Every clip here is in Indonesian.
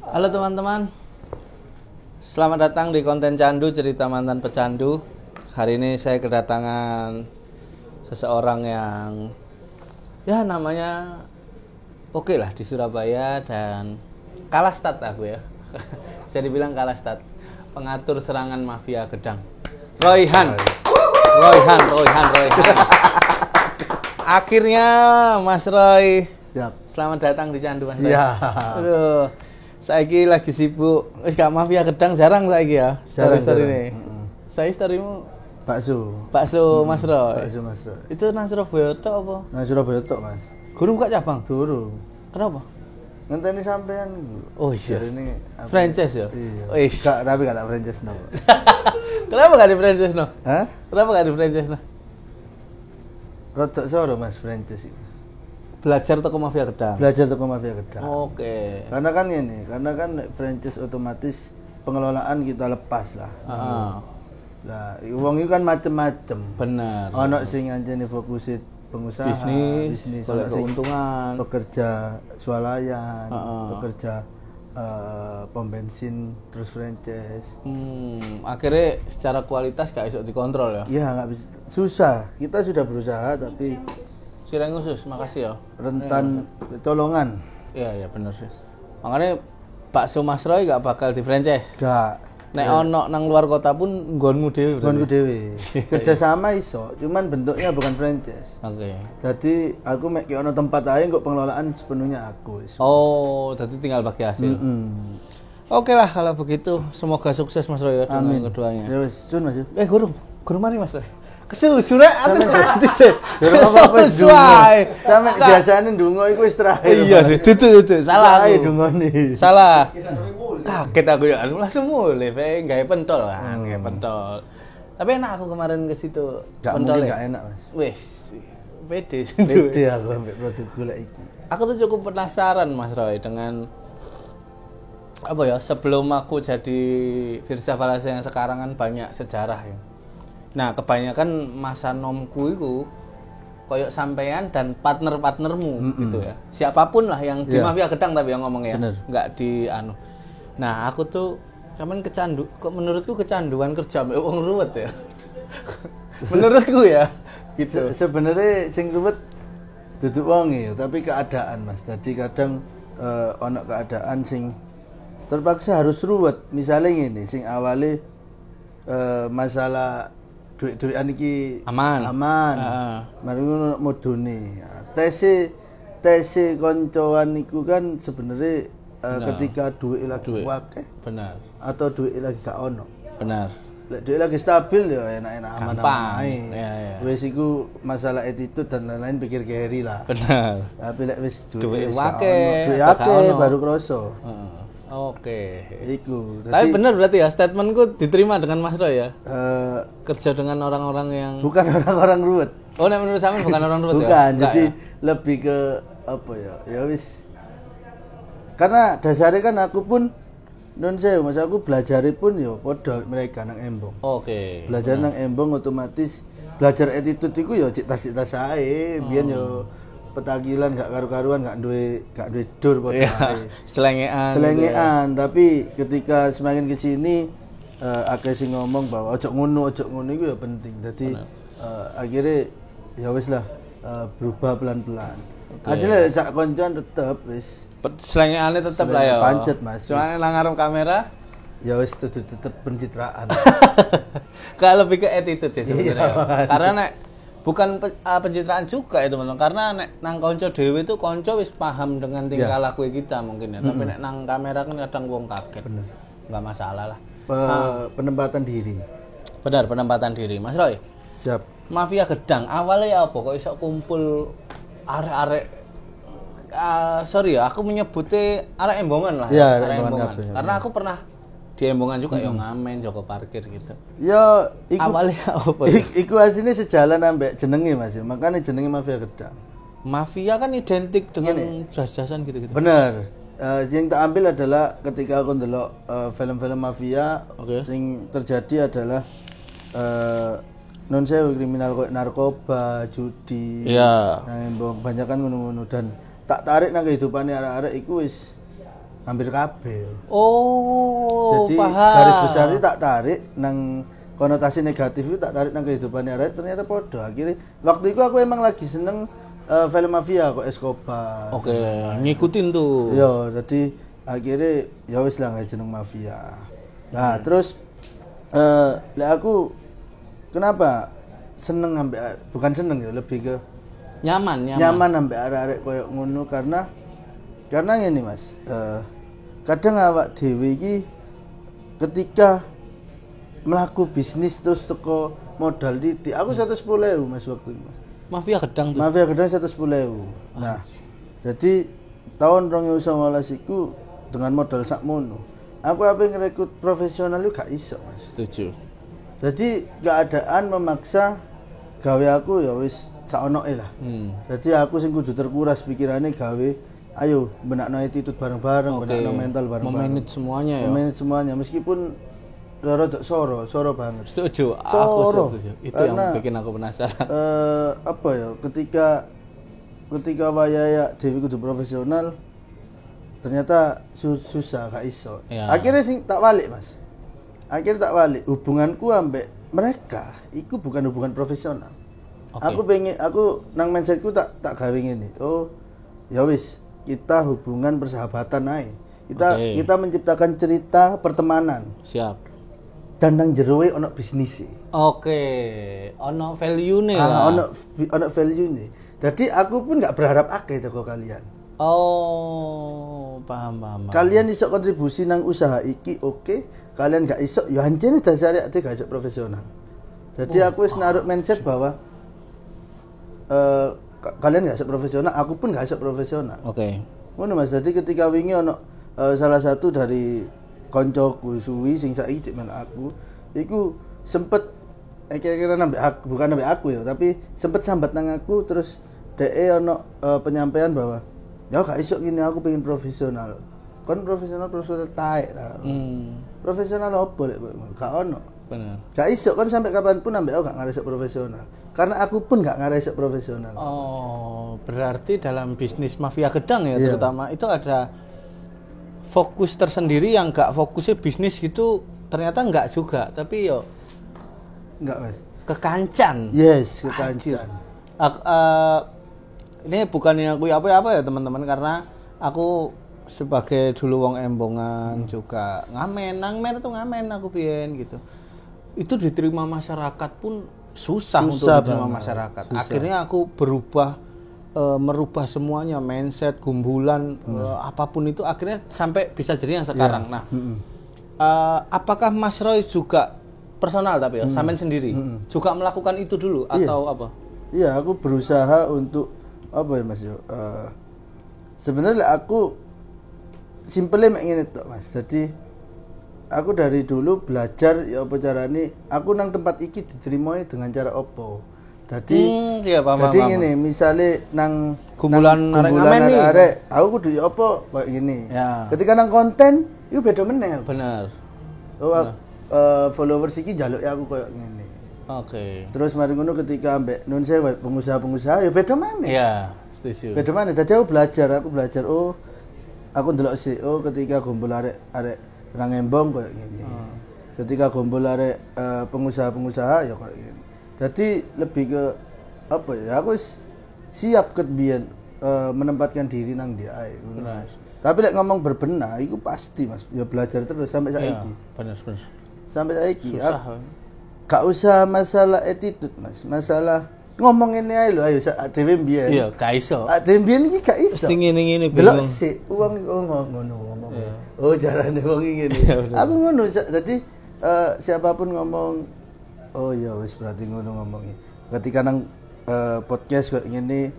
Halo teman-teman, selamat datang di konten Candu, cerita mantan pecandu. Hari ini saya kedatangan seseorang yang ya namanya oke lah di Surabaya dan kalah stat aku ya. Bisa dibilang kalah stat. Pengatur serangan mafia Gedang, Royhan. Akhirnya Mas Roy. Siap. Selamat datang di Candu Mas. Siap. Aduh, saiki lagi sibuk. Wis gak mafia Gedang jarang saiki ya. Story ini. Saya storymu bakso Mas Roy. Bakso Mas Roy. Itu nang Surabaya tok apa? Nang Surabaya tok, Mas. Guru buka cabang? Durung. Kenapa? Ngenteni sampean. Oh iya. Ini Franchise ya? Iya. Wis. Gak, tapi gak tak franchise no. Kenapa gak di franchise no? Hah? Kenapa gak di franchise no? Rodok soro Mas franchise iki. Belajar toko mafia Gedang. Belajar toko mafia Gedang. Oke. Karena kan ini, franchise otomatis pengelolaan kita lepas lah. Heeh. Lah, wong itu kan macem-macem. Bener. Ono sing anjene fokusit pengusaha, bisnis, boleh ono sing keuntungan. pekerja swalayan, Heeh. pekerja pom bensin, terus franchise. Akhirnya secara kualitas gak iso dikontrol ya. Iya nggak bisa, susah. Kita sudah berusaha tapi Sireng khusus, makasih ya. rentan colongan. Iya bener sih. Makanya bakso Mas Roy gak bakal di franchise. Gak. Nek ono nang luar kota pun nggonmu dhewe. Gonku dewe. Kerjasama iso, cuman bentuknya bukan franchise. Oke. Jadi aku mek ki ono tempat aja kok pengelolaan sepenuhnya aku. Oh, jadi tinggal bagi hasil. Oke lah kalau begitu, semoga sukses Mas Roy ya dengan keduanya. Ya wis, sun Mas. Guru mari Mas Roy. Kesusu rek ati sih. Apa-apa suai. Sampe biasane ndonga iku wis terakhir. Iya sih, dudu. Salah Ae aku. dongane. Salah. Kaget aku ya, langsung mulai, gawe pentol kan, gawe pentol. Tapi enak aku kemarin ke situ. Gak mungkin gak enak Mas. Wis, pede sih. Beda aku ambek produk gula iki. Aku tuh cukup penasaran Mas Roy dengan apa ya, sebelum aku jadi Firsa Balasa yang sekarang kan banyak sejarah ya. Nah, kebanyakan masa nomku itu koyok sampean dan partner-partnermu gitu ya. Siapapun lah yang di Mafia Gedang tapi yang ngomong ya. Enggak di anu. Nah, aku tuh kapan menurutku kecanduan kerja mbek wong ruwet ya. Menurutku ya gitu. Sebenarnya sing ruwet duduk wong ya, tapi keadaan Mas. Jadi kadang ono keadaan sing terpaksa harus ruwet. Misalnya ngene, sing awale masalah duit-duitan iki aman. Mari ngono modone. Tese koncoan iku kan sebenarnya ketika duit lagi akeh. Benar. Atau duit lagi gak ono. Benar. Lek duit lagi stabil ya enak-enak aman-aman ae. Ya. Wis iku masalah attitude dan lain-lain pikir keri lah. Benar. Tapi lek wis duit akeh baru kroso. Oke. Iku. Tapi benar berarti ya statementku diterima dengan Mas Roy ya. Kerja dengan orang-orang yang bukan orang-orang ruwet. Oh, nek menurut sampean bukan orang ruwet ya? Bukan, jadi lebih ke apa ya? Ya wis. Karena dasarnya kan aku pun non sewu, Mas, aku belajar pun ya padha mereka nang Embong. Oke. Belajar nang Embong otomatis belajar attitude iku ya cek tas ae, biyen yo petagilan gak karu-karuan, gak duwe dur padha ae. Selengean, tapi ketika semakin ke sini akeh sing ngomong bahwa ojo ngono iku ya penting. Dadi akhirnya ya wis lah berubah pelan-pelan. Hasilnya sak koncoan tetep wis selengeane tetep lah ya. Pancet Mas. Soalnya nang ngarep kamera ya wis tetep pencitraan. Gak lebih ke attitude sih sebenarnya. Karena nek bukan pencitraan juga itu teman-teman, karena nek nang konco dhewe itu konco wis paham dengan tingkah laku kita mungkin ya. Tapi nek nang kamera kan kadang wong kaget. Bener. Enggak masalah lah. Penempatan diri. Benar, penempatan diri. Mas Roy. Siap. Mafia Gedang awalnya apa kok iso kumpul arek-arek sorry ya, aku menyebutnya arek Embongan lah. Ya, arek Embongan. Ya. Karena aku pernah di Embongan juga ya ngamen, joko parkir gitu. Ya, awalnya apa? Iku asline sejalan ambek jenenge Mas. Makanya jenenge Mafia Gedang. Mafia kan identik dengan jas-jasan gitu-gitu. Bener. Yang tak ambil adalah ketika aku ndelok film-film mafia, sing terjadi adalah non sewu kriminal kayak narkoba, judi. Nah, banyak kan ngono-ngono dan tak tarik nang kehidupane arek-arek iku wis hampir kabeh. Oh, jadi paham. Garis besar itu tak tarik nang konotasi negatif itu tak tarik nang kehidupan arek ternyata podo. Akhirnya waktu itu aku emang lagi seneng film mafia kok Escobar. Oke, ngikutin tuh. Iya, jadi akhirnya ya wis lah jeneng mafia. Nah, terus aku kenapa seneng ambek bukan seneng ya, lebih ke nyaman ambek arek-arek koyo ngono karena ngene Mas. Kadang awak dhewe iki ketika melaku bisnis terus teko modal titik aku 110.000 Mas waktu itu Mas. Mafia gedang tuh. Mafia gedang 110.000. Nah, jadi tahun 2019 iku dengan modal sakmono. Aku apa ngerekrut profesional itu gak iso Mas. Setuju. Jadi keadaan memaksa gawe aku ya wis saonoke lah. Jadi aku sing kudu terkuras pikirane gawe ayo benakno attitude bareng-bareng, benakno mental bareng-bareng. Memanage semuanya ya. Memanage semuanya meskipun rada soro banget. Setuju. Aku setuju. Itu karena, yang bikin aku penasaran. Apa ya ketika wayaya dhewe kudu profesional ternyata susah gak iso. Ya. Akhirnya sing tak balik Mas. Hubunganku ambek mereka itu bukan hubungan profesional. Okay. Aku nang mindsetku tak gawe ngene. Oh, ya wis, kita hubungan persahabatan ae. Kita menciptakan cerita pertemanan. Siap. Dan nang jero ono bisnis. Oke, ono value-ne lah. Ono value-ne. Jadi aku pun enggak berharap akeh teko kalian. Oh, paham. Kalian iso kontribusi nang usaha iki, oke. Kalian enggak iso, ya hancene dasare ate gak iso profesional. Jadi aku wis naruh mindset bahwa kalian enggak iso profesional, aku pun enggak iso profesional. Oke. Ngono Mas, jadi ketika wingi ono salah satu dari koncoku suwi sing saiki men aku, iku sempet kira-kira nambah aku, bukan nambah aku ya, tapi sempet sambat nang aku terus DE ono penyampaian bahwa ya gak iso gini aku pengen profesional. Kon profesional taek lah. Profesional opo lek kowe ngono? Gak ono. Bener. Gak iso kon sampai kapanpun ambek aku gak ngarep profesional. Karena aku pun gak ngarep profesional. Oh, berarti dalam bisnis mafia gedang ya terutama itu ada fokus tersendiri yang gak fokusnya bisnis gitu ternyata enggak juga, tapi yo enggak Mas. Kekancan. Yes, kekancan. Ini bukannya aku apa-apa ya teman-teman, karena aku sebagai dulu wong embongan juga ngamen aku biyen gitu. Itu diterima masyarakat pun susah untuk diterima masyarakat. Susah. Akhirnya aku merubah semuanya, mindset, gumbulan, apapun itu akhirnya sampai bisa jadi yang sekarang. Nah, apakah Mas Roy juga personal tapi ya, sampean sendiri juga melakukan itu dulu atau apa? Iya, aku berusaha untuk apa ya Mas yo. Sebenarnya aku simpelnya mek ngene tok Mas. Jadi aku dari dulu belajar ya apa carane aku nang tempat iki diterima dengan cara opo. Jadi ngene, misale nang kumpulan arek aku kudu ya apa koyo ngene. Ya. Ketika nang konten iku beda meneh. Bener. Followers iki njaluk aku koyo ngene. Oke. Terus mari ngono ketika ambek nun saya pengusaha ya beda meneh. Iya, setuju. Beda meneh. Jadi aku belajar oh aku ndelok sih ketika kumpul arek nang embong koyo ngene. Ketika kumpul arek pengusaha ya koyo ngene. Jadi lebih ke apa ya? Aku siap ket biyen menempatkan diri nang dia ae. Tapi lek ngomong berbenah iku pasti Mas, ya belajar terus sampai saiki. Iya, bener. Sampai saiki. Gak usah masalah attitude Mas, masalah ngomong ini ae lho, ayo dhewe mbiyen. Iya, gak iso. Dhewe mbiyen iki gak iso. Sing ngene-ngene bingung. Delok sik wong ngono ngomong. Oh, jarane wong ngene. Aku ngono, jadi siapapun ngomong oh iya wis berarti ngono ngomongnya. Ketika nang podcast kok ngene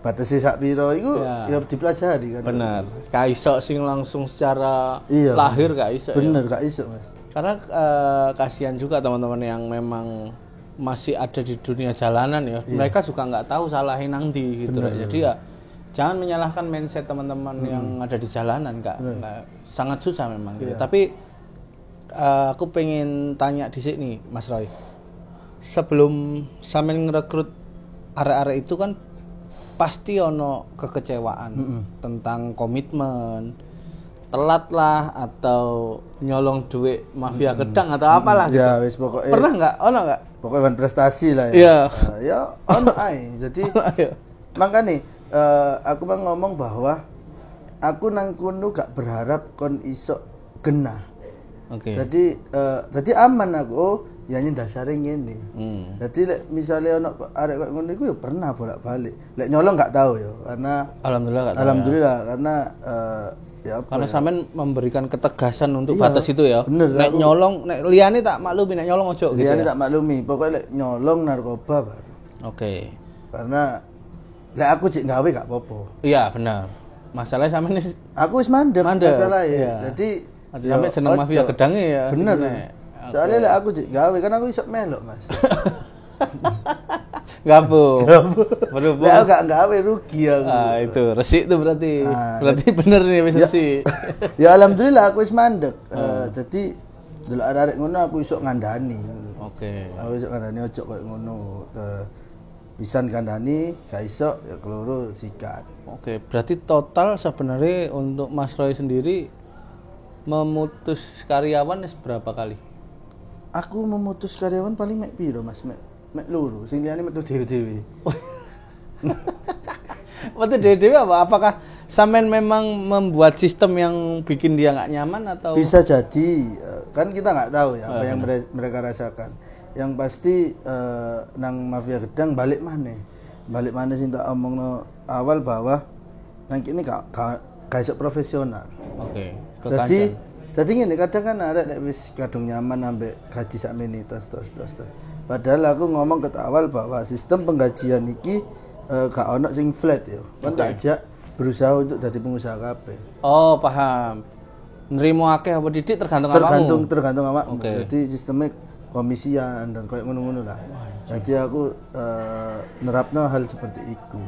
batasi sak piro iku ya dipelajari kan. Bener. Gak iso sing langsung secara lahir gak iso. Bener, gak iso Mas. Karena kasihan juga teman-teman yang memang masih ada di dunia jalanan ya. Mereka juga nggak tahu salahin nang ndi gitu. Jadi ya jangan menyalahkan mindset teman-teman yang ada di jalanan, nggak sangat susah memang gitu. Tapi aku pengen tanya di sini Mas Roy. Sebelum sampean ngerekrut arek-arek itu kan pasti ono kekecewaan tentang komitmen, telat lah atau nyolong duit mafia gedang atau apalah gitu. Ya wis pokoknya pernah nggak? Ono nggak? Pokoknya kan prestasi lah ya. Iya. Ya ono ae. Jadi makanya aku mau ngomong bahwa aku nang kono gak berharap kon iso genah. Oke. Jadi aman aku. Oh, ya ini dasare ngene. Jadi lek misale ono arek koyo ngono iku ya pernah bolak-balik. Lek nyolong gak tahu ya karena alhamdulillah gak tahu. Alhamdulillah ya. Karena ya apa karena ya? sampean memberikan ketegasan untuk batas itu ya. Bener, nek nyolong, nek liyane tak maklumi, nek nyolong ojo gitu. Liyane ya? tak maklumi, pokoknya lek nyolong narkoba baru. Oke. Karena lek aku cek gawe gak apa-apa. Iya, benar. Masalahnya sampean aku wis mandek masalah ya. Iya. Jadi sampai seneng mafia gedangnya ya. Bener. Soalnya lek aku cek gawe kan aku iso melok, Mas. Gapo. Lek aku gak gawe rugi aku. Ah, itu resik tuh berarti. Berarti bener nih wis resik. Ya alhamdulillah aku wis mandek. Jadi delok arek ngono aku iso ngandani. Oke. Aku iso ngandani ojo koyo ngono. Pisan kandhani gak iso ya keloro sikat. Oke, berarti total sebenarnya untuk Mas Roy sendiri memutus karyawan berapa kali? Aku memutus karyawan paling mek piro Mas? Mek loro, sing liyane metu dhewe-dhewe. Metu dhewe-dhewe apa? Apakah sampean memang membuat sistem yang bikin dia nggak nyaman atau? Bisa jadi, kan kita nggak tahu ya apa yang mereka rasakan. Yang pasti nang mafia gedang balik mana sih tak omongno awal bahwa nang ini gak iso profesional. Oke. Jadi ngene kadang kan arek nek wis kadung nyaman ambek gaji sakmene tos. Padahal aku ngomong ke awal bahwa sistem penggajian iki gak ono sing flat ya. Kan tak ajak berusaha untuk jadi pengusaha kabeh. Oh, paham. Nrimo akeh apa didik tergantung awakmu. Tergantung awakmu. Jadi sistemnya komisian dan kayak ngono-ngono lah. Jadi aku nerapno hal seperti itu.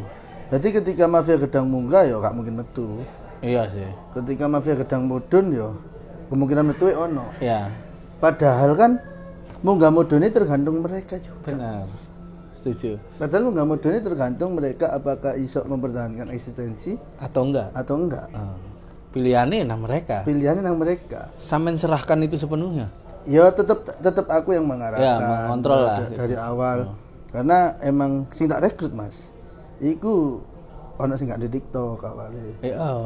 Jadi ketika mafia gedang munggah ya gak mungkin metu. Iya sih. Ketika mafia gedang mudun ya kemungkinan metu ono. Iya. Padahal kan munggah mudun ini tergantung mereka juga. Benar. Setuju. Padahal munggah mudun ini tergantung mereka apakah iso mempertahankan eksistensi atau enggak. Pilihannya nang mereka. Sampean serahkan itu sepenuhnya. Ya tetap aku yang mengarahkan. Ya, mengontrol lah dari awal. Karena emang sing tak rekrut Mas. Iku ono sing gak di TikTok awale.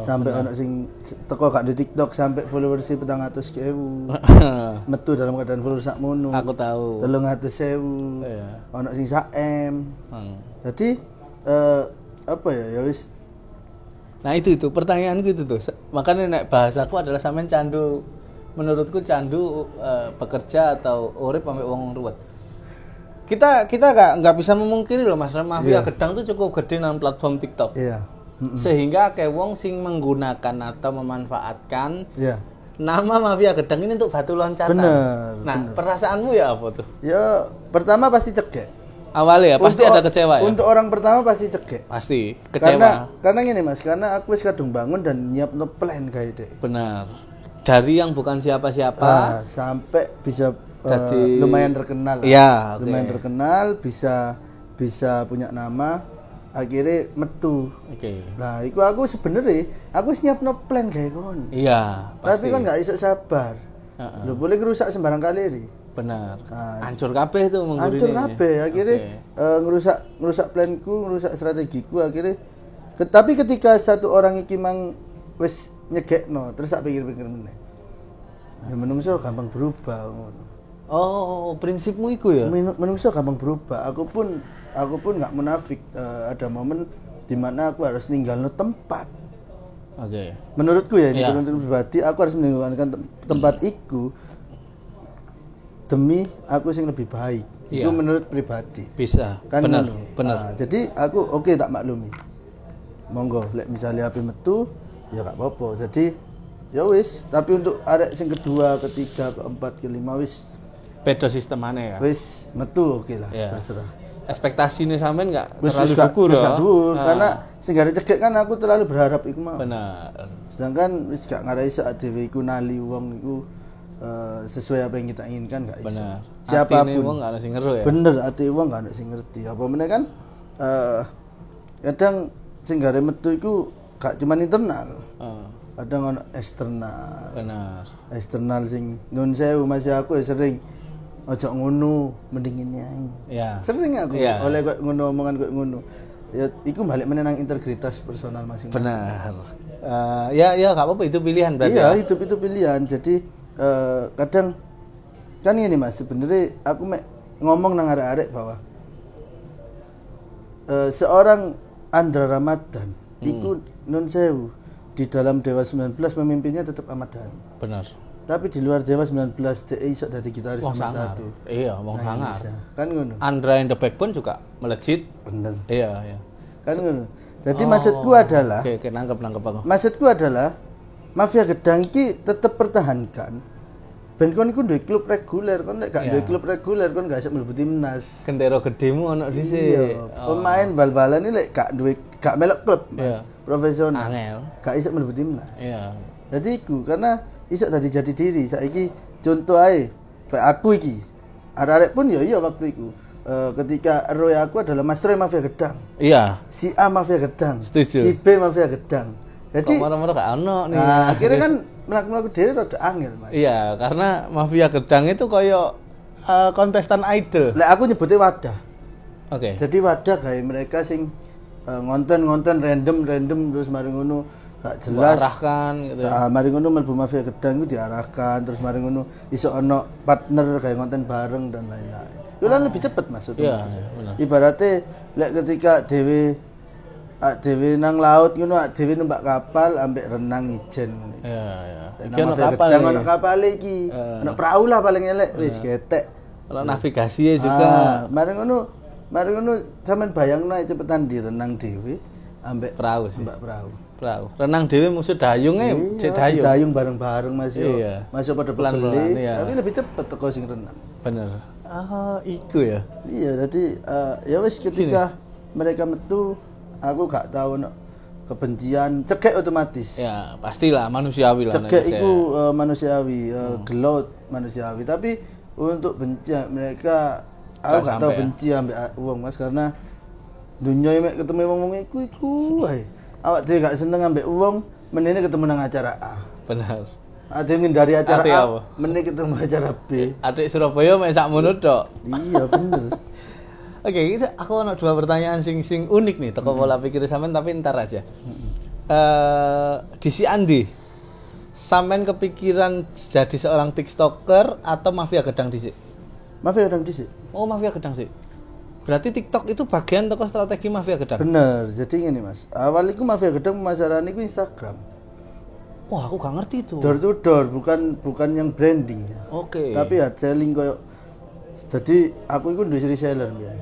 Sampai ono sing teko gak di TikTok sampai followersnya 400.000. Metu dalam keadaan followers sakmono. Aku tahu. 300.000. Iya. Ono sing 1M. Jadi apa ya wis. Nah itu pertanyaanku itu tuh. Makanya nek bahasaku adalah sampean candu. Menurutku candu bekerja atau urip sampai wong ruwet. Kita nggak bisa memungkiri loh Mas, mafia gedang tuh cukup gede dalam platform TikTok. Iya. Sehingga kayak wong sing menggunakan atau memanfaatkan nama mafia gedang ini untuk batu loncatan. Bener. Perasaanmu ya apa tuh? Ya pertama pasti cegek. Awalnya ya pasti ada kecewa ya. Untuk orang pertama pasti cegek. Pasti kecewa. Karena gini Mas, karena aku wis kadung bangun dan nyiapno plan kayak deh. Benar. Dari yang bukan siapa-siapa sampai bisa jadi lumayan terkenal. Iya, lumayan terkenal, bisa punya nama, akhirnya metu. Nah, itu aku sebenarnya aku nyiapno plan kayak kon. Iya, pasti. Tapi kan nggak iso sabar. Lu boleh ngerusak sembarang kali ri. Benar. Hancur kabeh itu menggurine. Hancur kabeh, akhirnya ngerusak planku, ngerusak strategiku akhirnya. Tapi ketika satu orang iki mang wis nyegekno terus tak pikir-pikir meneh. Ya menungso gampang berubah ngono. Oh, prinsipmu iku ya? Menungso gampang berubah. Aku pun enggak munafik. Ada momen di mana aku harus ninggalno tempat. Menurutku ya, ini menurut pribadi aku harus meninggalkan tempat iku demi aku sing lebih baik. Itu menurut pribadi. Bisa. Kan benar. Jadi aku tak maklumi. Monggo, lek misalnya api metu ya gak apa-apa. Jadi ya wis, tapi untuk arek sing kedua, ketiga, keempat, kelima wis beda sistemane ya. Wis metu lah, terserah. Ekspektasine sampean enggak terlalu gugur ya. Karena sing gak cegek kan aku terlalu berharap iku mau. Benar. Sedangkan wis gak ngarai sak dhewe iku nali wong iku sesuai apa yang kita inginkan gak iso. Benar. Siapapun wong gak ada sing ngeru ya. Bener, ati wong gak ada sing ngerti. Apa meneh kan kadang sing gare metu iku gak cuma internal. kadang ono eksternal. Benar. Eksternal sing nun sewu masih aku ya sering ojo ngono mending ini ae. Ya. Sering aku oleh kok ngono omongan kok ngono. Ya iku balik menenang integritas personal masing-masing. Benar. Ya enggak apa-apa itu pilihan berarti. Iya, hidup itu pilihan. Jadi kadang kan ini Mas, sebenarnya aku ngomong nang arek-arek bahwa seorang Andra Ramadan itu nun sewu di dalam Dewa 19 pemimpinnya tetap Ahmad Dhani. Benar. Tapi di luar Dewa 19 DE iso dadi gitaris nomor 1. Iya, wong sangar. Kan ngono. Andra in the Backbone juga melejit. Bener. Iya. Kan ngono. Jadi maksudku adalah Oke, nangkep aku. Maksudku adalah Mafia Gedang ki tetap pertahankan. Ben kon iku duwe klub reguler, kon nek gak duwe klub reguler kon gak iso mlebu timnas. Gendera gedemu ono dhisik. Iya. Pemain bal-balan ini lek gak melok klub, Mas. Profesional. Angel. Gak iso mlebu timnas. Iya. Jadi iku karena iso dadi jati diri. Saiki contoh ae kayak aku iki. Arek-arek pun ya iya waktu iku. Ketika Roy aku adalah Mas Roy Mafia Gedang. Iya. Si A Mafia Gedang. Setuju. Si B Mafia Gedang. Jadi marah-marah gak ono nih. Nah, akhirnya kan melakukan dhewe rada angel, Mas. Iya, karena Mafia Gedang itu koyo kontestan idol. Lek aku nyebutnya wadah. Oke. Jadi wadah kayak mereka sing ngonten random terus mari ngono gak jelas. Diarahkan gitu. Mari ngono mlebu Mafia Gedang itu diarahkan, terus mari ngono iso ono partner kayak ngonten bareng dan lain-lain. Itu kan lebih cepet maksudnya. Iya, benar. Ibaratnya lek ketika dhewe nang laut ngono, dhewe numpak kapal ambek renang ijen ngono. Iya. Iki ono kapal. Ono kapal iki. Ono perahu lah paling elek wis ketek. Kalau navigasi juga. Mari ngono sampean bayangno cepetan direnang dhewe ambek perahu sih. Mbak perahu. Renang dhewe musuh dayung cek dayung. Dayung bareng-bareng Mas yo. Iya. Mas yo pada pelan-pelan. Tapi lebih cepet teko sing renang. Bener. Iku ya. Iya, jadi ya wis ketika mereka metu aku gak tahu no kebencian cekek otomatis. Ya, pastilah manusiawi lah. Cekek iku manusiawi, gelut manusiawi. Tapi untuk benci mereka aku gak tahu benci ambek wong Mas karena dunia mek ketemu wong iku wae. Awak dhewe gak seneng ambek wong, menene ketemu nang acara A. Benar. Ada yang dari acara A, menene ketemu acara B. Adik Surabaya mek sakmono tok. Iya, bener. Oke, aku ada 2 pertanyaan sing unik nih teko pola pikir sampean tapi entar aja. Di si Andi, sampean kepikiran jadi seorang TikToker atau Mafia Gedang dhisik? Mafia Gedang dhisik. Oh, Mafia Gedang sih. Berarti TikTok itu bagian toko strategi Mafia Gedang. Bener, jadi gini Mas. Awal itu Mafia Gedang pemasaran itu Instagram. Wah, aku gak ngerti itu. Door to door, bukan yang branding ya. Oke. Tapi ya selling koyo. Jadi aku itu duwe reseller ya.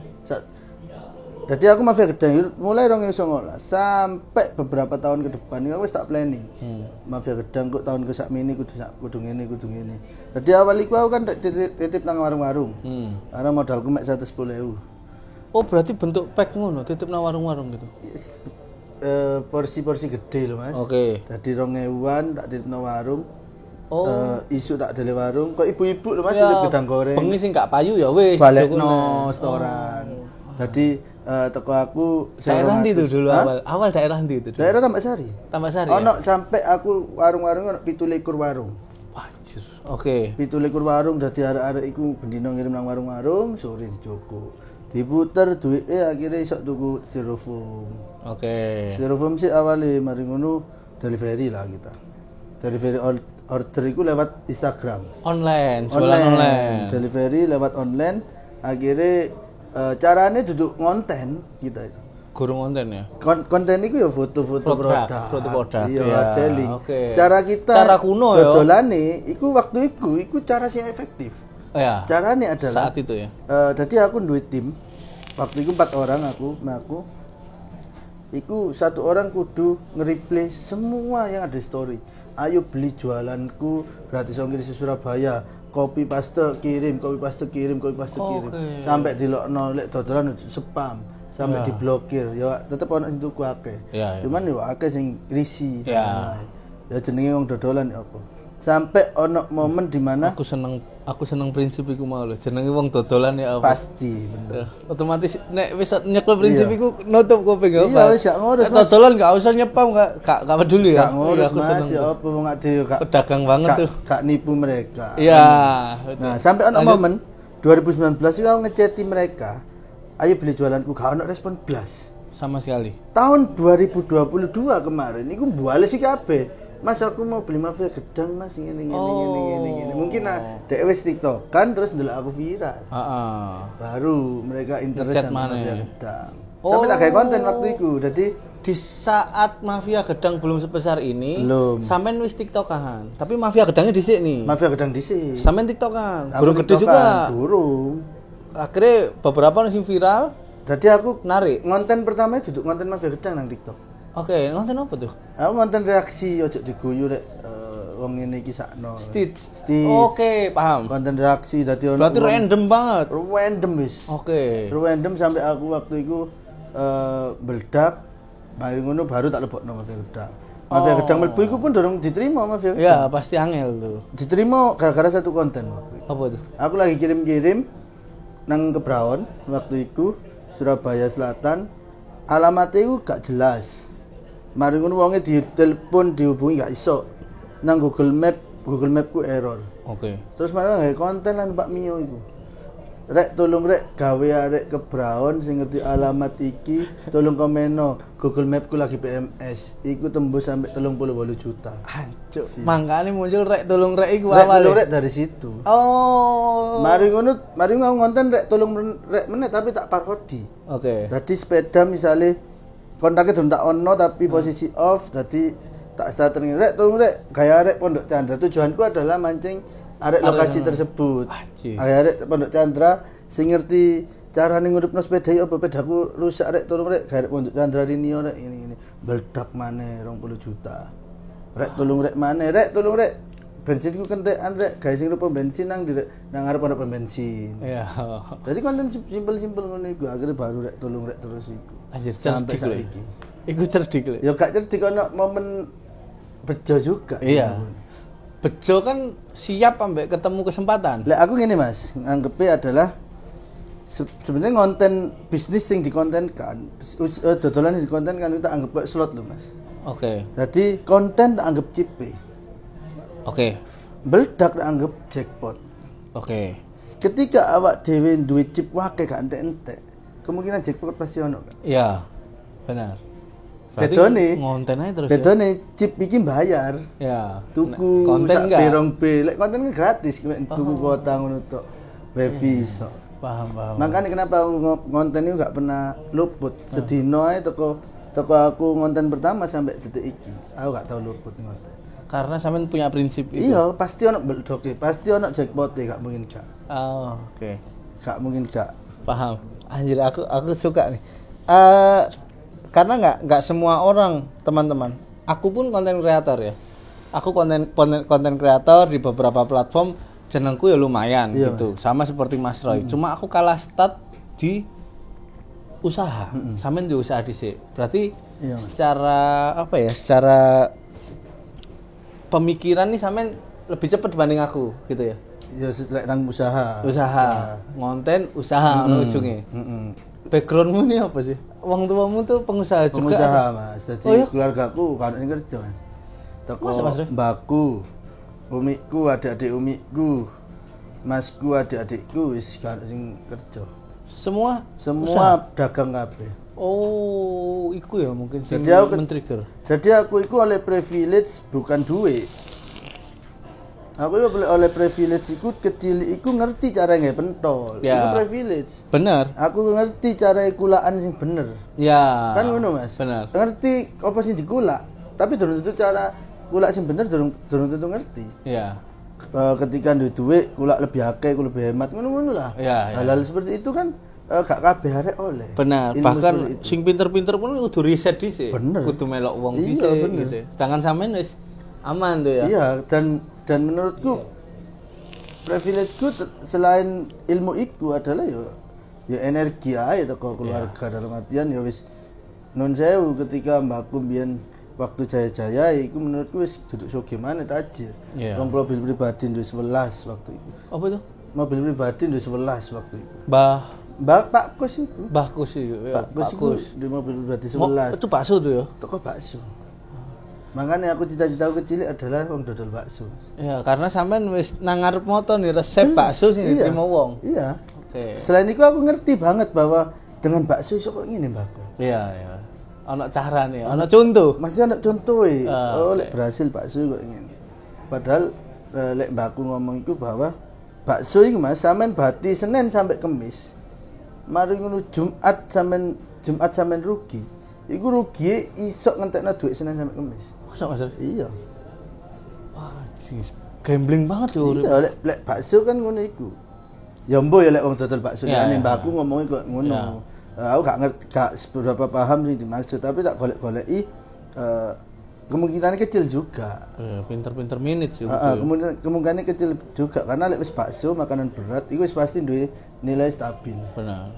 Jadi aku Mafia Gedang mulai 2019 sampai beberapa tahun ke depan aku wis tak planning. Mafia Gedang kok tahun ke sakmene kudu ngene. Jadi awal iku aku kan titip nang warung-warung. Karena modalku mek 110.000. Oh, berarti bentuk pack ngono, titip nang warung-warung gitu. Porsi-porsi gede loh Mas. Oke. Jadi 2.000-an tak titip nang warung. Oh. Isu tak dele warung, kok ibu-ibu lho Mas titip gedang goreng. Bengi sing gak payu ya wis balekno restoran. Jadi teko aku daerah ndi itu dulu awal daerah ndi itu? Daerah Tambak Sari. Tambak Sari. Ono sampai aku warung-warung ono 17 warung. Anjir. Oke. 17 warung dadi arek-arek iku bendino ngirim nang warung-warung, sore dijogo. Diputer duwike akhirnya iso tuku styrofoam. Oke. Styrofoam sih awalnya mari ngono delivery lah kita. Delivery order itu lewat Instagram. Online, jualan online. Delivery lewat online. Akhirnya caranya duduk ngonten kita itu. Guru konten ya. Konten itu ya foto-foto produk. Iya, selling. Okay. Cara kuno ya. Dodolane iku waktu iku cara sing efektif. Ya. Caranya adalah saat itu ya. Jadi aku duwe tim. Waktu itu 4 orang aku. Iku 1 orang kudu nge-replay semua yang ada di story. Ayo beli jualanku gratis ongkir di Surabaya. Copy paste kirim. Sampai dilokno lek dodolan spam. Sampai diblokir. Ya tetep ono sing tuku akeh. Cuman ya akeh sing risi. Ya jenenge wong dodolan ya apa. Sampai ono momen di mana aku seneng prinsip iku mau lho. Jenenge wong dodolan ya apa? Pasti, bener. Otomatis nek wis nyekel prinsip iku nutup kuping apa? Iya, wis gak ngurus. Dodolan gak usah nyepam gak peduli ya. Gak ngurus aku Mas, seneng. ya apa wong ade gak pedagang banget tuh. Gak nipu mereka. Iya. Nah, sampai ono momen 2019 itu aku ngeceti mereka. Ayo beli jualanku, gak ono respon blas. Sama sekali. Tahun 2022 kemarin iku bales iki kabeh. Mas aku mau beli mafia gedang Mas ngene. Mungkin dhek wis TikTokan terus ndelok aku viral. Baru mereka interest sama mafia gedang. Sampai tak kayak konten waktu itu. Jadi di saat mafia gedang belum sebesar ini, belum. Sampean wis TikTokan. Tapi mafia gedangnya dhisik nih. Mafia gedang dhisik. Sampean TikTokan. Burung gede juga. Burung. Akhirnya beberapa sing viral. Jadi aku narik. Konten pertama duduk konten mafia gedang nang TikTok. Oke, ngonten apa tuh? Aku ngonten reaksi ojo diguyu rek wong ngene iki sakno. Stitch. Oke, paham. Konten reaksi dadi ono. Berarti random banget. Random wis. Oke. Random sampai aku waktu itu meledak. Mari ngono baru tak lebokno mafia gedang. Mafia gedang mlebu iku pun dorong diterima mafia gedang. Iya, pasti angel tuh. Diterima gara-gara satu konten waktu itu. Apa tuh? Aku lagi kirim-kirim nang Kebraon waktu itu Surabaya Selatan. Alamatnya itu gak jelas. Mari ngono wonge ditelepon dihubungi gak iso. Nang Google Map ku error. Oke. Terus malah gawe konten lan Pak Mio iku. Rek tolong rek gawe arek Kebraon sing ngerti alamat iki, tolong komeno Google Map ku lagi PMS. Iku tembus sampai 38 juta. Hancur. Mangkane muncul rek tolong rek iku awal. Rek dari situ. Oh. Mari ngono konten rek tolong rek meneh tapi tak parodi. Oke. Jadi sepeda misalnya kontaknya belum tak ono tapi posisi off, jadi tak starter rek tolong rek gaya rek Pondok Chandra. Tujuanku adalah mancing arek lokasi tersebut. Arek Pondok Chandra sing ngerti carane nguripno sepeda apa sepedaku rusak rek tolong rek gaya rek Pondok Chandra Rinio rek ini. Meledak maneh 20 juta. Rek tolong rek maneh, rek tolong rek bensinku kentekan rek gawe sing rupa bensin nang ngarep ana bensin. Iya. Jadi konten simpel-simpel ngono iku akhirnya baru rek tolong rek terus iku. Anjir cerdik lho iki. Iku cerdik lho. Ya gak cerdik ono momen bejo juga. Iya. Bejo kan siap ambek ketemu kesempatan. Lek aku ngene Mas, anggapnya adalah sebenarnya konten bisnis sing dikontenkan, dodolan sing dikontenkan kita anggap kayak slot lho Mas. Oke. Jadi konten tak anggap cipe. Oke. Meledak tak anggap jackpot. Oke. Ketika awak dhewe duwe chip wake gak entek-entek, kemungkinan jackpot pasti ono kan? Iya. Benar. Bedone ngonten aja terus. Bedone chip iki bayar. Ya. Tuku konten enggak? Pirong B, lek konten kan gratis, tuku kuota ngono tok. Wifi iso. Paham. Makanya kenapa konten itu gak pernah luput. Sedino ae teko aku konten pertama sampai detik iki. Aku gak tau luput konten. Karena sampean punya prinsip itu. Iya, pasti ono beldoke, pasti ono jackpot gak mungkin gak. Oh, oke. Gak mungkin gak. Paham. Anjir aku suka nih. Karena nggak semua orang, teman-teman. Aku pun konten kreator ya. Aku konten kreator di beberapa platform, jenengku ya lumayan gitu. Sama seperti Mas Roy. Cuma aku kalah start di usaha. Sampean di usaha dhisik. Berarti secara apa ya? Secara pemikiran nih sampean lebih cepat dibanding aku gitu ya. Ya lek nang usaha. Ngonten usaha ujungnya. Backgroundmu ini apa sih? Wong tuamu tuh pengusaha juga. Pengusaha Mas. Jadi keluargaku kan sing kerja Mas. Toko mbakku, umiku, adik-adik umiku, masku, adik-adikku wis kan sing kerja. Semua dagang kabeh. Oh, iku ya mungkin sing men-trigger. Jadi aku iku oleh privilege bukan duit. Aku oleh privilege iku kecil iku ngerti cara nggak pentol. Ya. Itu privilege. Bener. Aku ngerti cara kulaan sing bener. Ya. Kan ngono Mas. Bener. Ngerti apa sing dikulak, tapi durung tentu cara kulak sing bener durung tentu ngerti. Iya. Ketika duit kulak lebih akeh, kulak lebih hemat ngono-ngono lah. Iya. Hal-hal seperti itu kan gak kabeh arek oleh. Benar. Bahkan sing pinter-pinter pun kudu riset dhisik. Kudu melok wong dhisik gitu. Sedangkan sampean wis aman tuh ya. Iya, dan menurutku privilegeku selain ilmu itu adalah ya energi aja teko keluarga dalam artian ya wis nun sewu ketika mbakku mbiyen waktu jaya-jaya itu menurutku wis duduk soge mana tajir. Wong mobil pribadi duwe 11 waktu itu. Apa itu? Mobil pribadi duwe 11 waktu itu. Pak Kus itu. Mbah Kus itu. Pak Kus di mobil pribadi 11. Itu bakso tuh ya? Toko bakso. Makanya aku cita-citaku kecil adalah wong dodol bakso. Iya, karena sampean wis nang ngarep moto nih resep bakso sing diterima wong. Iya. Selain itu aku ngerti banget bahwa dengan bakso iso kok ngene, Mbak. Iya. Ana carane, ana contoh. Masih ana contoh lek berhasil bakso kok ngene. Padahal lek mbakku ngomong itu bahwa bakso iku Mas sampean bati Senin sampai Kamis. Mari ngono Jumat sampean rugi. Iku rugi iso ngentekno duit Senin sampai Kamis. Masa Mas? Iya. Wah, gambling banget yo. Iya, lek bakso kan ngono iku. Ya mbo ya lek wong dodol bakso ane mbakku ngomongnya kok ngono. Aku gak seberapa paham sih dimaksud, tapi tak golek-goleki kemungkinan kecil juga. Pinter-pinter minute sih. Kemungkinan kecil juga karena lek wis bakso makanan berat iku wis pasti duwe nilai stabil. Benar.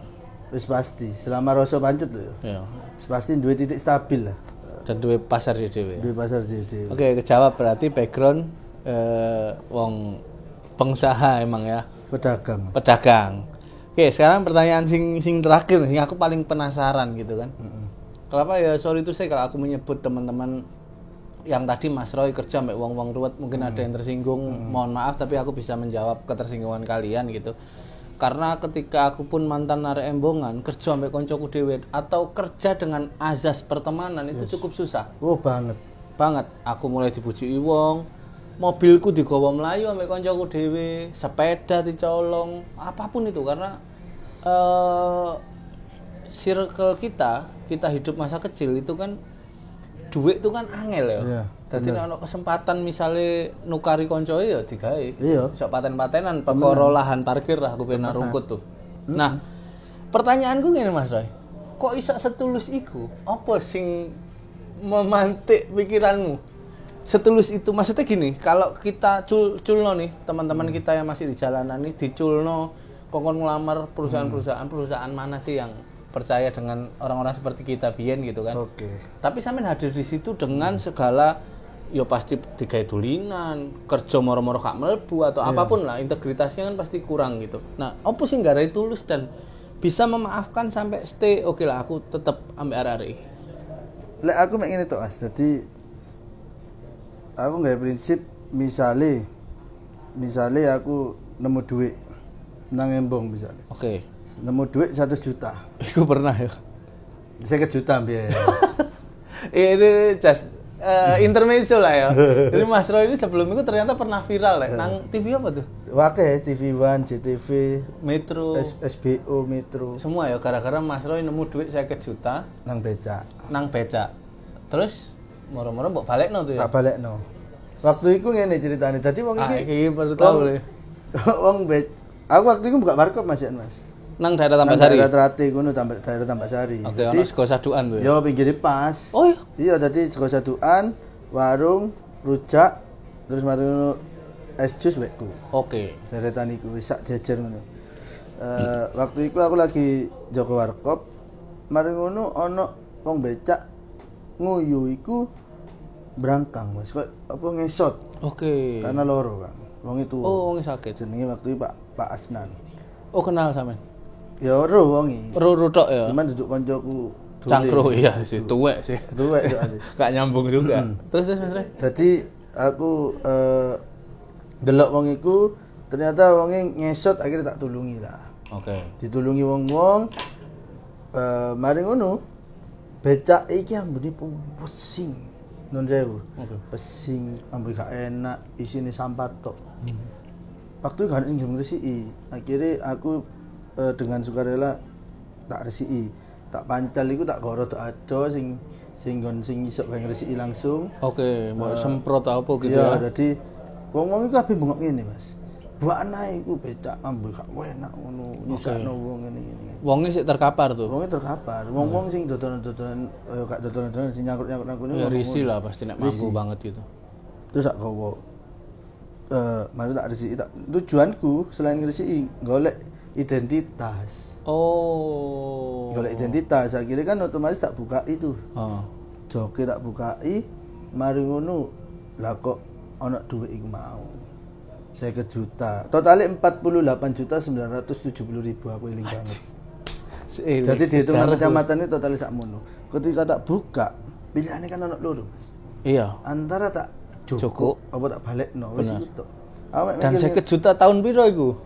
Wis pasti selama rasa pancet lho. Iya. Wis pasti duwe titik stabil lah. Dan duwe pasar dhewe. Duwe pasar dhewe. Oke, kejawab berarti background wong pengusaha emang ya. Pedagang. Oke, sekarang pertanyaan sing terakhir sing aku paling penasaran gitu kan. Kenapa ya sorry itu saya kalau aku menyebut teman-teman yang tadi Mas Roy kerja mbek wong-wong ruwet mungkin ada yang tersinggung, mohon maaf tapi aku bisa menjawab ketersinggungan kalian gitu. Karena ketika aku pun mantan arek embongan, kerja mbek koncoku dhewe atau kerja dengan azas pertemanan itu cukup susah. Oh, banget. Aku mulai dibujuki wong, mobilku digawa melayu ambek koncoku dhewe, sepeda dicolong, apapun itu karena circle kita hidup masa kecil itu kan duit itu kan angel ya. Iya, dadi nek ana kesempatan misale nukari koncoe ya digawe. Iya. Iso paten-patenan perkara lahan parkir lah aku pengen rungkut tuh. Nah, pertanyaanku ngene Mas Roy. Kok iso setulus iku? Apa sing memantik pikiranmu? Setulus itu maksudnya gini, kalau kita culno nih teman-teman kita yang masih di jalanan nih diculno kongkon ngelamar perusahaan mana sih yang percaya dengan orang-orang seperti kita biyen gitu kan. Oke. Tapi sampean hadir di situ dengan segala ya pasti digawe dulinan, kerja moro-moro gak mlebu atau apapun lah, integritasnya kan pasti kurang gitu. Nah, opo sing garai tulus dan bisa memaafkan sampai stay oke lah aku tetap ambek arek-arek. Lek aku mek ngene tok Mas. Dadi aku nggak prinsip misale aku nemu duit nang embong misalnya. Oke. Nemu duit 1 juta. Iku pernah ya. 50 juta biar. Ini just intermezzo lah ya. Jadi Mas Roy ini sebelum itu ternyata pernah viral ya. Nang TV apa tuh? Wake TV One, JTV, Metro, SBO, Metro. Semua ya gara-gara Mas Roy nemu duit 50 juta nang becak. Terus moro-moro mbok balekno tuh ya. Tak balekno. Waktu itu ngene ceritane. Dadi wong iki baru tahu le. Wong aku waktu itu buka warkop Mas. Nang daerah Tambasari. Daerah Trate ngono daerah Tambasari. Oke, ono sego sadukan tuh Ya ya. pinggir pas. Oh iya. Iya, dadi sego sadukan, warung, rujak, terus mari ngono es jus wekku. Oke. Deretan iku wis sak jejer ngono. Waktu itu aku lagi jaga warkop, mari ngono ana wong becak nguyu iku brangkang Mas, kok apa ngesot. Oke. Karena loro kan. Wong itu. Oh, wong sakit. Jenenge waktu itu Pak Asnan. Oh, kenal sampean. Ya ro wongi. Ro tok ya. Cuman duduk koncoku cangkruk iya sih, tuwek sih. Tuwek soalnya. Gak nyambung juga. Terus Mas Rey. Jadi aku delok wong iku ternyata wonge ngesot akhirnya tak tulungi lah. Oke. Ditulungi wong-wong mari ngono becak iki ambune pusing. Nun sewu. Pesing, ambune gak enak, isine sampah tok. Waktu gak sing ngresiki. Akhirnya aku dengan sukarela tak resiki. Tak pancal iku tak goro tok ado sing iso gawe ngresiki langsung. Oke, mau semprot apa gitu ya. ya. Jadi wong-wong iku kabeh bengok ngene, Mas. Buane iku becak ambu gak enak ngono, nyisakno wong ngene. Wonge sik terkapar tuh. Wonge terkapar. Wong-wong sing dodolan-dodolan gak dodolan-dodolan sing nyangkruk-nyangkruk nang kono. Ya risih lah pasti nek mampu banget gitu. Terus tak gowo. Mari tak resiki tak tujuanku selain ngresiki golek identitas. Oh. Golek identitas akhirnya kan otomatis tak buka itu. joki rak bukai, mari ngono lah kok ana dhuwit iku mau. 50 juta. Totalnya 48.970.000 aku eling banget. Jadi dihitung nang kecamatan itu totalnya sakmono. Ketika tak buka, pilihannya kan ana loro, Mas. Iya. Antara tak joko apa tak balekno wis iku tok. Dan 50 juta tahun piro iku?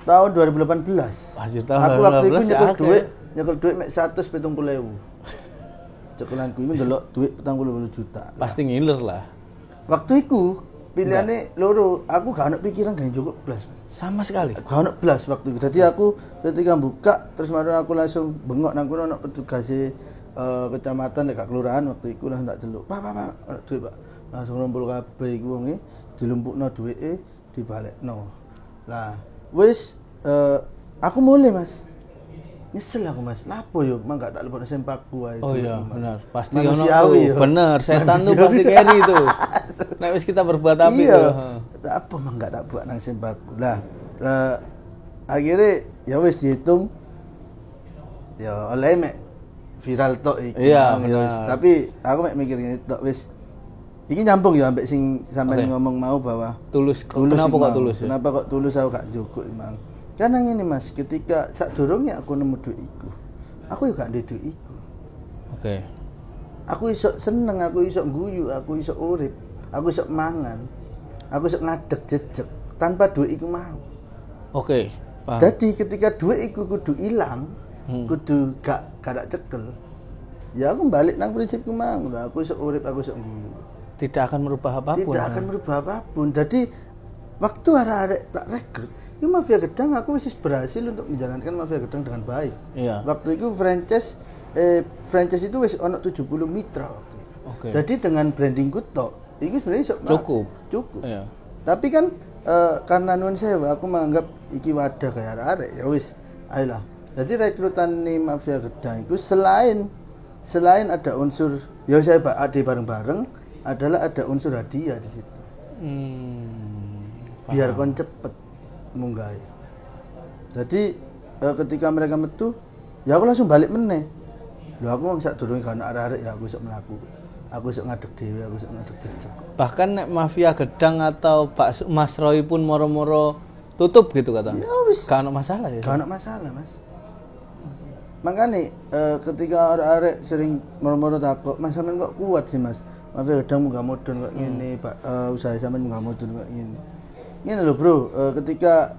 Tahun 2018. Anjir, tahun aku waktu itu 2018 nyekel duit mek 170.000. Cekelanku iku ndelok duit 40 juta. Pasti ngiler lah. Waktu itu pilihannya loro, aku gak ada pikiran gak cukup blas. Sama sekali. Gak ada blas waktu itu. Jadi aku ketika buka terus mari aku langsung bengok nang kono ana petugas kecamatan nek kelurahan waktu itu langsung tak celuk. Pak, duit, Pak. Langsung ngumpul kabeh iku wonge dilumpukno duwike dibalekno. Lah, wis aku mulai, Mas. Nyesel aku, Mas. Lapo yo mang gak tak lebokno sempakku ae. Oh iya, benar. Pasti ono tuh. Bener, setan tuh pasti carry tuh. Nek wis kita berbuat api tuh. Apa mang gak tak buat nang sempakku. Lah, akhirnya ya wis dihitung. Ya oleh mek viral tok iki. Iya, tapi aku mek mikir ngene tok wis. Iki nyambung ya ambek sing sampean ngomong mau bahwa tulus. Kenapa kok tulus? Kenapa kok tulus aku gak cukup emang. Karena ini, Mas, ketika sadurunge aku nemu duit iku, aku yo gak ndek duit iku. Oke. Aku iso seneng, aku iso guyu, aku iso urip, aku iso mangan, aku iso ngadeg jejeg tanpa duit iku mau. Oke, paham. Jadi ketika duit iku kudu ilang, kudu gak cekel. Ya aku balik nang prinsipku mang, aku iso urip, aku iso guyu. Tidak akan merubah apapun. Tidak akan merubah apapun. Jadi waktu arek-arek tak rekrut, itu Mafia Gedang aku masih berhasil untuk menjalankan Mafia Gedang dengan baik. Iya. Waktu itu franchise itu wis ono 70 mitra waktu itu. Oke. Jadi dengan brandingku tok, itu sebenarnya cukup. Iya. Tapi kan karena nuwun sewu aku menganggap iki wadah kayak arek ya wis, ayolah. Jadi rekrutan nih Mafia Gedang itu selain ada unsur ya saya ade bareng-bareng adalah ada unsur hadiah di situ. Biar kon cepet munggah. Jadi ketika mereka metu, ya aku langsung balik meneh. Lho aku wong sak durunge kan arek-arek ya aku iso mlaku. Aku iso ngadeg dhewe, aku iso ngadeg jejeg. Bahkan nek Mafia Gedang atau Pak Mas Roy pun moro-moro tutup gitu kata. Ya wis. Gak ada masalah ya. Gak ada masalah, Mas. Makanya ketika arek-arek sering moro-moro takut, Mas sampean kok kuat sih, Mas? Mafia Gedang munggah mudun kok ngene, Pak. Usaha sampean munggah mudun kok ngene. Ngene lho, Bro. Ketika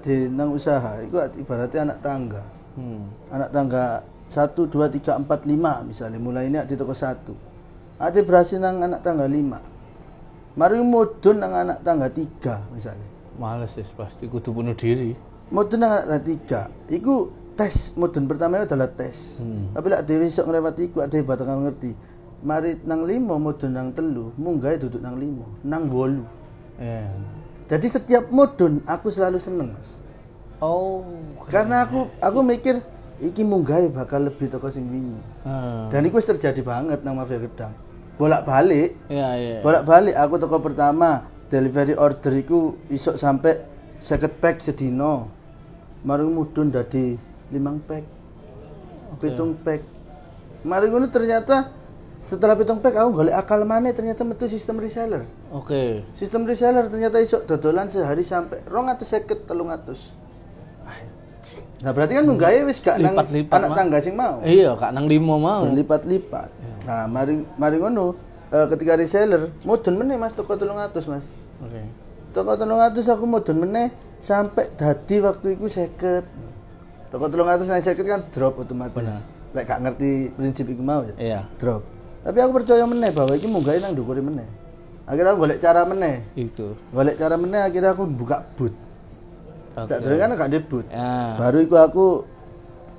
di nang usaha iku ibaratnya anak tangga. Anak tangga 1 2 3 4 5 misalnya mulai ini di toko 1. Ade berhasil nang anak tangga 5. Mari mudun nang anak tangga 3 misalnya. Males sih pasti kudu bunuh diri. Mudun nang anak tangga 3. Iku tes mudun pertama adalah tes. Tapi lek dhewe iso ngrewati iku ade batangan ngerti. Mari nang 5 mudun nang 3, munggah duduk nang 5, nang 8. Iya. Jadi setiap mudun aku selalu seneng, Mas. Oh, karena aku mikir iki munggah bakal lebih toko sing wingi. Dan itu terjadi banget nang Mafia Gedang. Bolak-balik. Iya. Bolak-balik aku toko pertama delivery order iku iso sampai 50 pack sedino. Mari mudun dadi 5 pack. 7 pack. Mari ngono ternyata setelah 7 pack aku golek akal maneh ternyata metu sistem reseller. Oke. Sistem reseller ternyata iso dodolan sehari sampai 250 300. Nah berarti kan munggahe wis gak nang anak tangga sing mau. Iya, gak nang 5 mau. Berlipat-lipat. Nah, mari ngono ketika reseller mudun meneh Mas toko 300, Mas. Oke. Toko 300 aku mudun meneh sampai dadi waktu iku 50. Toko 300 nang 50 kan drop otomatis. Lek gak ngerti prinsip iku mau ya. Iya. Drop. Tapi aku percaya meneh bahwa iki munggahe nang ndukure meneh. Akhirnya aku golek cara meneh. Itu. Golek cara meneh akhirnya aku buka boot. Tak dulu kan gak debut. Ya. Baru itu aku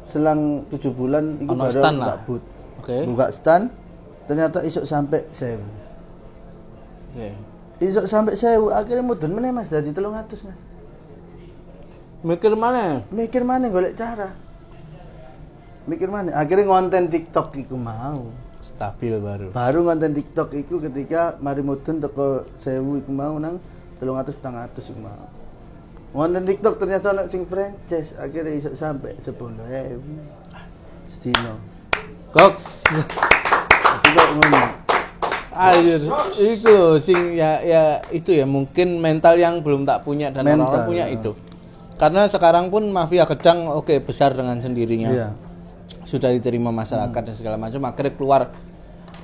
selang 7 bulan itu baru buka boot. Buka stand, ternyata isuk sampai 1000. Oke. Isuk sampai 1000, akhirnya mudun meneh Mas dari 300, Mas. Mikir mana? Mikir mana golek cara. Mikir mana? Akhirnya ngonten TikTok iku mau. Stabil baru. Baru ngonten TikTok iku ketika mari mudun teko 1000 iku mau nang 300 400 iku mau. Wonten TikTok ternyata anak sing franchise akhirnya iso sampai 10.000 sedino. Koks. Jadi kok ngono. Anjir, itu loh sing ya itu ya mungkin mental yang belum tak punya dan orang-orang punya itu. Karena sekarang pun mafia gedang besar dengan sendirinya. Iya. Sudah diterima masyarakat dan segala macam, akhirnya keluar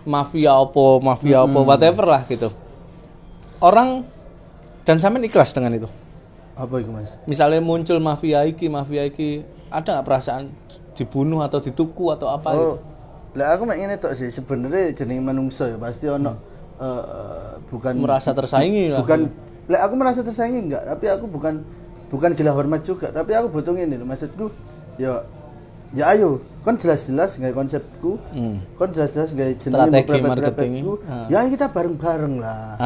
mafia apa whatever lah gitu. Orang dan sampean ikhlas dengan itu. Apa itu, Mas? Misalnya muncul mafia iki, ada nggak perasaan dibunuh atau dituku atau apa gitu? Lah aku mek ngene tok sih, sebenarnya jenenge manungsa ya pasti ono bukan merasa tersaingi lah. Bukan lek aku merasa tersaingi enggak, tapi aku bukan gila hormat juga, tapi aku butuh ngene lho maksudku ya ayo, kan jelas-jelas gawe konsepku. Kan jelas-jelas gawe jenenge marketingku. Ya kita bareng-bareng lah.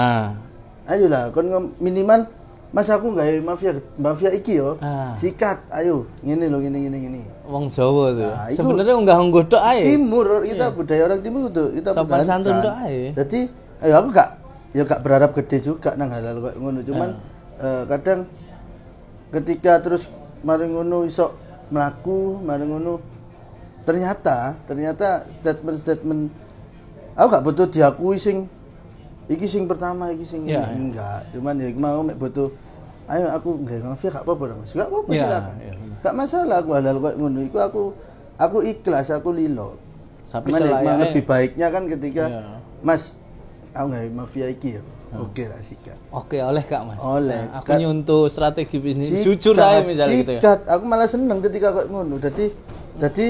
Ayolah, kon minimal Mas aku gawe mafia iki yo. Sikat, ayo. Ngene lho, ngene. Wong Jawa tuh. Sebenarnya enggak nggodok ae. Timur, kita budaya orang timur itu kita sopan santun tok ae. Jadi, aku gak berharap gede juga nang halal koyo ngono. Cuman kadang ketika terus mari ngono iso mlaku, mari ngono ternyata statement aku gak butuh diakui iki sing pertama, iki sing enggak. Cuman ya mau mek butuh ayo aku nggawe mafia gak apa-apa Mas. Gak apa-apa silakan. Gak masalah aku halal koyo ngono iku aku ikhlas, aku lilo. Tapi lebih baiknya kan ketika Mas aku nggawe mafia iki ya. Oke lah sikat. Oke, oleh Kak Mas. Oleh. Aku nyuntuh strategi bisnis jujur aja misalnya gitu ya. Sikat, aku malah seneng ketika koyo ngono. Dadi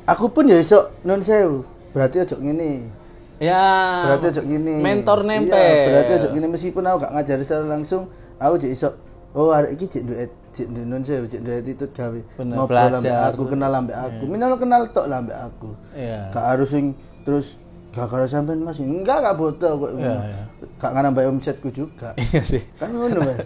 aku pun ya iso nun sewu. Berarti aja ngene. Ya. Berarti aja ngene. Mentor nempel. Iya, berarti aja ngene meskipun aku gak ngajari secara langsung, aku jek iso arek iki jek nun sewu, jek duwe attitude gawe. Mau belajar. Aku kenal ambek aku. Minimal kenal tok lah ambek aku. Iya. Gak harus sing terus gak kalau sampean Mas enggak butuh kok. Gak nambah omsetku juga. Iya sih. Kan ngono Mas.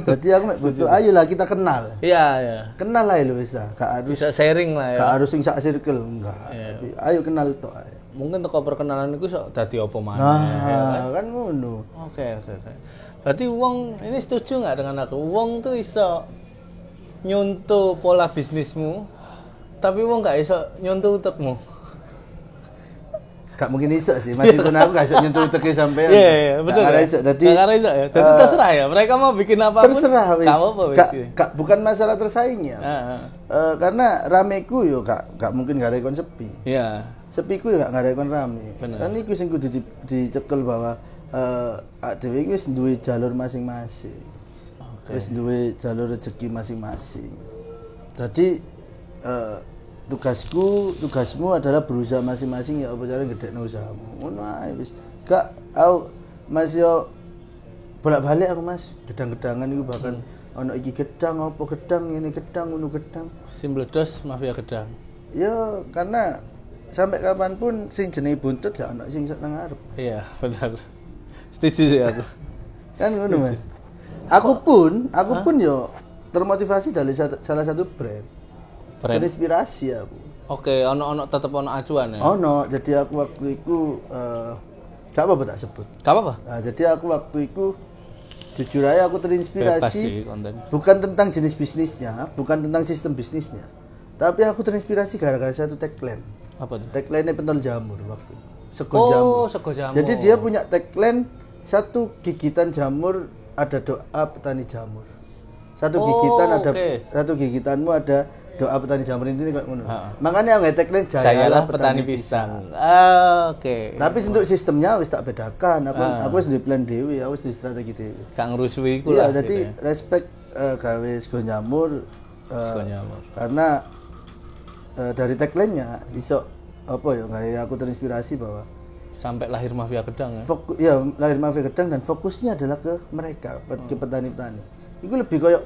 Berarti aku butuh ayolah kita kenal. Iya. Kenal ae lho wis gak harus bisa sharing lah ya. Gak harus sing sak circle enggak. Tapi ayo kenal tok ae. Mungkin teko perkenalan iku sok dadi apa maneh. Kan ngono. Oke. Berarti wong ini setuju enggak dengan aku? Wong tuh iso nyuntuh pola bisnismu, tapi wong gak iso nyuntuh utekmu. Gak mungkin iso sih, meskipun aku gak iso nyentuh uteknya sampean. Iya, betul. Gak iso. Jadi terserah ya. Mereka mau bikin apapun. Terserah wis. Bukan masalah tersaingnya. Karena rameku yo gak mungkin gak rekon sepi. Iya. Sepiku yo gak rekon rame. Dan iku sing kudu dicekel bahwa dhewe iki wis duwe jalur masing-masing. Wis duwe jalur rezeki masing-masing. Jadi tugasmu adalah berusaha masing-masing ya apa cara ngedekno usahamu. Ngono ae wis. Gak aku Mas yo bolak-balik aku Mas, gedang-gedangan iku bahkan ono iki gedang apa gedang ngene gedang ngono gedang. Simbledos mafia gedang. Ya karena sampai kapanpun sing jenenge buntut gak ono sing nang ngarep. Iya, benar. Setuju sih aku. Kan ngono Mas. Aku pun yo termotivasi dari salah satu brand. Terinspirasi aku. Oke, tetep ono acuan ya. Jadi aku waktu itu gak apa-apa tak sebut. Gak apa-apa. Nah, jadi aku waktu itu jujur aja aku terinspirasi bukan tentang jenis bisnisnya, bukan tentang sistem bisnisnya. Tapi aku terinspirasi gara-gara satu tagline. Apa tuh? Tagline-nya pentol jamur waktu. Sego jamur. Jadi dia punya tagline satu gigitan jamur ada doa petani jamur. Satu gigitanmu ada doa petani jamur ini kayak ngono. Makanya yang tagline jayalah petani pisang. Oke. Tapi untuk sistemnya wis tak bedakan. Aku wis duwe plan dhewe, aku wis duwe strategi dhewe. Gak ngerusuhi iku lah. Iya, jadi gitu ya. Respect gawe sego jamur. Karena dari tagline-nya iso apa ya kayak aku terinspirasi bahwa sampai lahir mafia gedang ya. Lahir mafia gedang dan fokusnya adalah ke mereka, ke petani-petani. Itu lebih kayak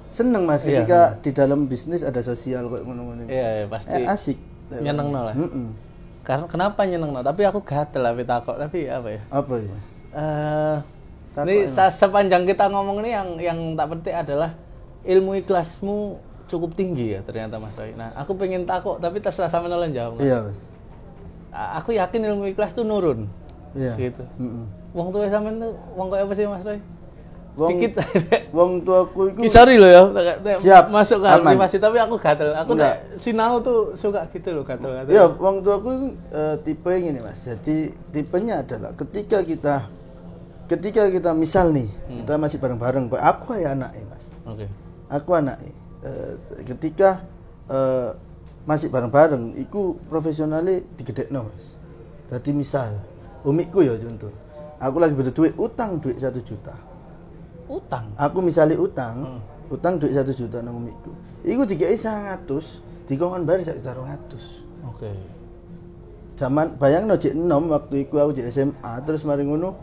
seneng Mas ketika di dalam bisnis ada sosial kayak ngono-ngono. Iya, pasti. Asik. Nyenengno lah. Karena kenapa nyenengno? Tapi aku gatel lah pitakok. Tapi apa ya? Apa ya, Mas? Ini sepanjang kita ngomong ini yang tak penting adalah ilmu ikhlasmu cukup tinggi ya ternyata Mas Roy. Nah, aku pengen takok tapi terserah sama nolong jawab. Iya, Mas. Aku yakin ilmu ikhlas tuh nurun. Iya. Gitu. Wong tuwa sampean tuh wong koyo apa sih Mas Roy? Dikit. Wong tuaku iku Sorry lo ya. Siap. Masuk ke privasi tapi aku gatel. Aku nek sinau tuh suka gitu loh gatel-gatel. Ya, wong tuaku tipe ngene Mas. Jadi tipenya adalah ketika kita misal nih, kita masih bareng-bareng, aku ya anaknya Mas. Oke. Aku anaknya. Ketika masih bareng-bareng, iku profesionalnya digedekno Mas. Jadi misal, umikku ya contoh. Aku lagi berduit utang duit 1 juta. Utang. Aku misalnya utang duit 1 juta nang umikku. Iku dikei 100, dikon bayar 1.200. Oke. Zaman bayangno cek enom waktu iku aku cek SMA terus mari ngono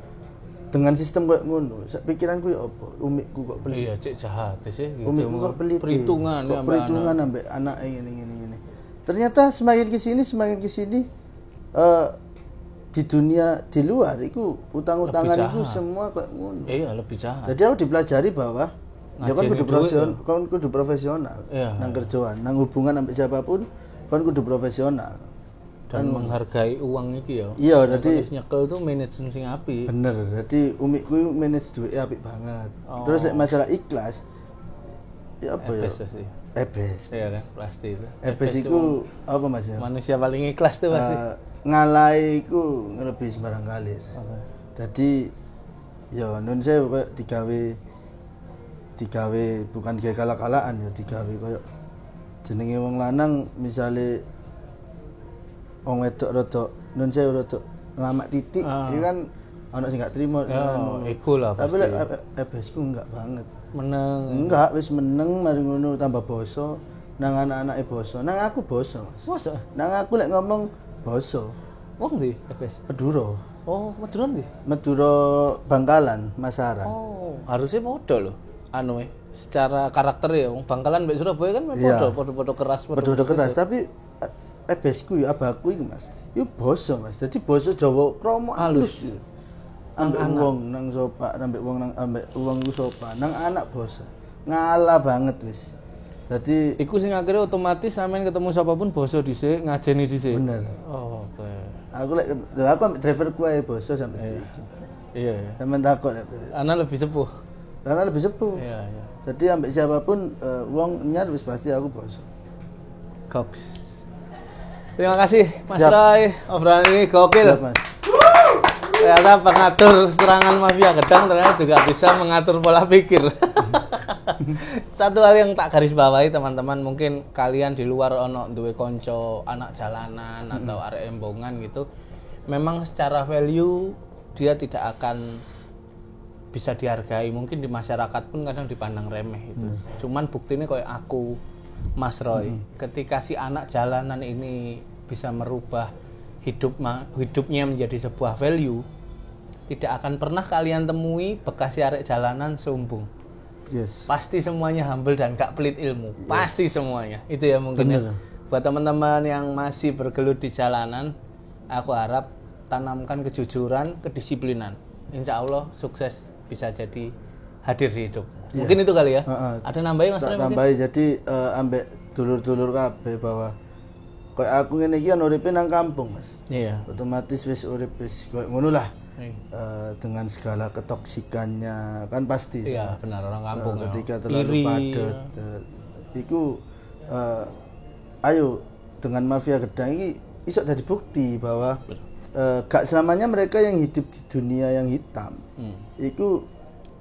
dengan sistem koyo ngono. Pikiranku ya apa? Umikku kok beli. Iya, cek jahat sih gitu. Umikku kok beli. Perhitungan ya perhitungan ambek anake ngene. Ternyata semakin kesini di dunia di luar itu utang-utangan itu semua kayak ngono. Iya, lebih jahat. Jadi aku dipelajari bahwa ya kan kudu profesional. Nang kerjaan, nang hubungan sampai siapapun kan kudu profesional. Dan menghargai uang iki ya. Iya, jadi nyekel tuh manajemen sing apik. Bener. Jadi umikku manage duit apik banget. Terus nek masalah ikhlas ya apa ya? Ebes. Iya kan, pasti itu. Ebes itu apa Mas ya? Manusia paling ikhlas tuh pasti. Ngalai iku ngelebihi sembarang kali. Jadi ya nun saya kayak digawe bukan gawe kalak-kalakan ya digawe kayak jenenge wong lanang misale wong wedok rada nun saya rada ngelamak titik iki kan ana sing gak trimo. Iku lah pasti. Tapi ebesku enggak banget. Meneng. Wis meneng mari ngono tambah boso nang anak-anake boso. Nang aku boso. Masa? Nang aku lek ngomong boso. Wong ndi ebes? Madura. Oh, Madura ndi? Madura Bangkalan, Masaran. Oh, harusnya podo loh. Anu secara karakter ya wong Bangkalan mbek Surabaya kan podo keras. Podo keras, tapi ebesku ya abaku iku Mas. Iku boso Mas. Dadi boso Jawa kromo halus. Ambek wong nang sopa, ambek wong iku sopa, nang anak boso. Ngalah banget wis. Dadi iku sing akhirnya otomatis sampean ketemu siapapun boso dhisik, ngajeni dhisik. Bener. Oh, oke. Aku ambek driverku ae boso sampe. Iya. Sampeyan takut ya. Ana lebih sepuh. Karena lebih sepuh. Iya. Jadi ambek siapapun wong nyar wis pasti aku boso. Goks. Terima kasih Mas Roy. Obrolan ini gokil. Siap, Mas. Ternyata pengatur serangan mafia gedang ternyata juga bisa mengatur pola pikir. Satu hal yang tak garis bawahi teman-teman, mungkin kalian di luar ono duwe konco anak jalanan atau arek embongan gitu, memang secara value dia tidak akan bisa dihargai, mungkin di masyarakat pun kadang dipandang remeh itu. Cuman buktinya kayak aku, Mas Roy, ketika si anak jalanan ini bisa merubah hidupnya menjadi sebuah value, tidak akan pernah kalian temui bekas arek jalanan sombong. Yes. Pasti semuanya humble dan gak pelit ilmu. Yes. Pasti semuanya. Itu ya mungkin ya. Buat teman-teman yang masih bergelut di jalanan, aku harap tanamkan kejujuran, kedisiplinan. Insya Allah sukses bisa jadi hadir di hidup. Yeah. Mungkin itu kali ya. Ada nambahin Mas? Nambahin jadi ambek dulur-dulur kabeh bahwa kayak aku ngene iki kan uripe nang kampung, Mas. Iya. Otomatis wis urip wis koyo ngono lah. Dengan segala ketoksikannya kan pasti. Iya, benar orang kampung ya. Ketika terlalu padat. Iku ayo dengan mafia gedang ini iso dadi bukti bahwa gak selamanya mereka yang hidup di dunia yang hitam. Iku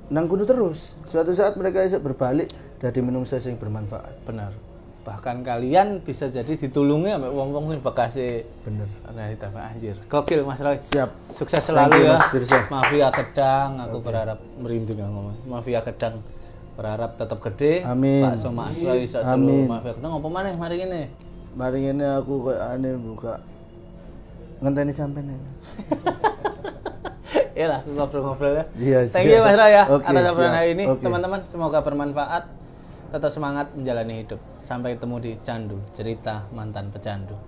nang kudu terus. Suatu saat mereka iso berbalik dari menungsa yang bermanfaat. Benar. Bahkan kalian bisa jadi ditulungi sama wong-wong sing bekase bener. Nah, itu anjir. Gokil Mas Roy. Siap. Sukses selalu ya. Mafia Gedang, aku berharap merinding ngomong. Mafia Gedang berharap tetap gede. Amin. Pak Soma Asroy seluruh Mafia Gedang apa maneh mari ngene. Mari ngene aku koyo aneh buka ngenteni sampean. Iyalah, ngobrol-ngobrol ya. Iya, thank you Mas Roy ya. Okay, atas obrolan hari ini. Teman-teman, semoga bermanfaat. Tetap semangat menjalani hidup. Sampai ketemu di Candu, cerita mantan pecandu.